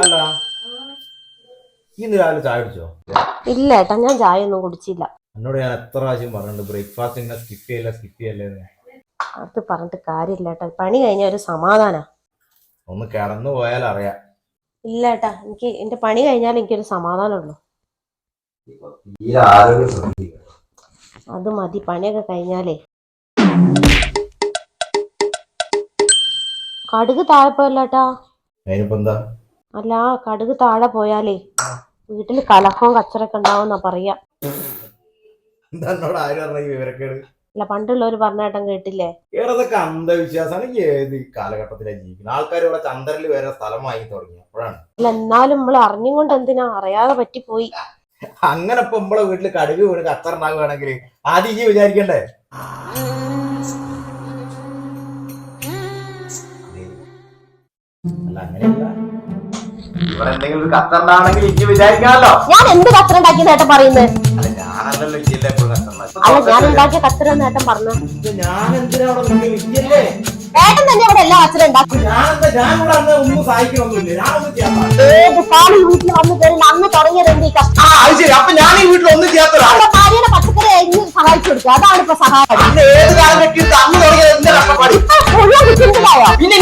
അല്ല ഇന്ന് രാവിലെ ചായ കുടിച്ചോ? ഇല്ല ഏട്ടാ, ഞാൻ ചായ ഒന്നും കുടിച്ചില്ല. എന്നോട് ഞാൻ എത്ര പ്രാവശ്യം പറഞ്ഞിട്ടുണ്ട് ബ്രേക്ക്ഫാസ്റ്റ് ഇങ്ങനെ സ്കിപ്പ് ചെയ്യല്ലേ. അത് പറഞ്ഞിട്ട് കാര്യമില്ല ഏട്ടാ, പണി കഴിഞ്ഞ ഒരു സമാധാനാ. ഒന്ന് കിടന്നു പോയാൽ അറിയാം. ഇല്ല ഏട്ടാ, എനിക്ക് എന്റെ പണി കഴിഞ്ഞാൽ എനിക്കൊരു സമാധാനമുള്ളൂ. അത് മതി, പണിയൊക്കെ കഴിഞ്ഞാലേ. കടുക് താഴെ പോയല്ലേട്ടാ. എന്താ? അല്ല, കടുക് താഴെ പോയാലേ വീട്ടില് കലഹവും കച്ചറൊക്കെ ഉണ്ടാവുന്നാ പറയാ. എന്നോട് ആര് പറഞ്ഞ വിവരക്കേട്? അല്ല, പണ്ടുള്ളവര് പറഞ്ഞേട്ടൻ കേട്ടില്ലേ? ഏതൊക്കെ അന്ധവിശ്വാസമാണ്. ഏത് കാലഘട്ടത്തിലാണ് ജീവിക്കുന്നത്? ആൾക്കാർ ഇവിടെ ചന്ദ്രനിൽ വരെ സ്ഥലം വാങ്ങി തുടങ്ങി അപ്പോഴാണ്. അല്ല, എന്നാലും നമ്മൾ അറിഞ്ഞുകൊണ്ട് എന്തിനാ, അറിയാതെ പറ്റിപ്പോയി. അങ്ങനെ ഇപ്പൊ നമ്മളെ വീട്ടില് കടുക് വീണ് കച്ചറ ഉണ്ടാകുകയാണെങ്കിൽ ആദ്യം ഇനി വിചാരിക്കണ്ടേ? അല്ല, അങ്ങനെയല്ല. ഇവിടെ എന്തെങ്കിലും ഒരു കച്ചറ ഉണ്ടാവണമെങ്കിൽ ഇനി വിചാരിക്കാമല്ലോ. ഞാൻ എന്ത് കച്ചറ ഉണ്ടാക്കിയ നേട്ടം പറയുന്നത്? ഞാനല്ലല്ലോ ഇല്ലേ എപ്പോഴും കച്ചറ. അല്ല, ഞാൻ ഉണ്ടാക്കിയ കച്ചറ നേട്ടം പറഞ്ഞു. ഞാൻ എന്തിനാ അവിടെ വിളിക്കല്ലേ? ഏട്ടൻ തന്നെ അവിടെ എല്ലാ കച്ചറ ഉണ്ടാക്കും. ഒന്നും സഹായിക്കണമൊന്നുമില്ല. ഏത് കാലം വീട്ടിൽ വന്നു കയറി അന്ന് തുടങ്ങിയത് എന്ത് ഈ കഷ്ടം? അപ്പൊ ഞാൻ ഈ വീട്ടിൽ ഒന്നും ചെയ്യാത്ത ഭാര്യയുടെ പച്ചക്കറി അരിഞ്ഞ് സഹായിച്ചു കൊടുക്കുക, അതാണ് ഇപ്പൊ സഹായം. ഏത് കാലഘട്ടത്തിൽ അന്ന് തുടങ്ങിയത് എന്റെ കഷ്ടപ്പാടി? പിന്നെ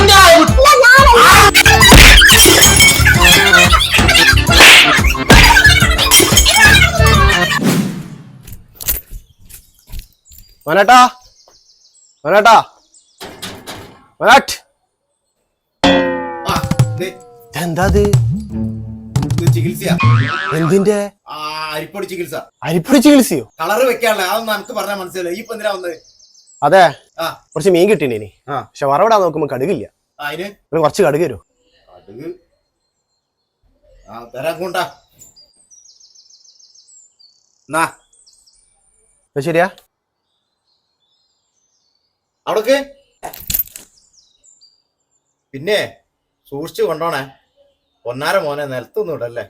മനേട്ടാ, മനേട്ടാ, മനേട്ട്. എന്താ ചികിത്സ? എന്തിന്റെ? അരിപ്പൊടി ചികിത്സ. അരിപ്പൊടി ചികിത്സയോ? കളറ് വെക്കാനുള്ള അതൊന്നും എനിക്ക് പറഞ്ഞാൽ മനസ്സിലായി. ഈ എന്തിനാ വന്നത്? അതെ, കുറച്ച് മീൻ കിട്ടീനി. പക്ഷെ വറവിടാൻ നോക്കുമ്പോ കടുകില്ല. അതിന് കുറച്ച് കടുക് തരുമോ? കടുക് തരാൻ കൊണ്ടാ. ശരിയാ, അവിടക്ക് പിന്നെ സൂക്ഷിച്ചു കൊണ്ടോണേ. പൊന്നാര മോനെ, നിലത്തൊന്നും ഇടല്ലേ.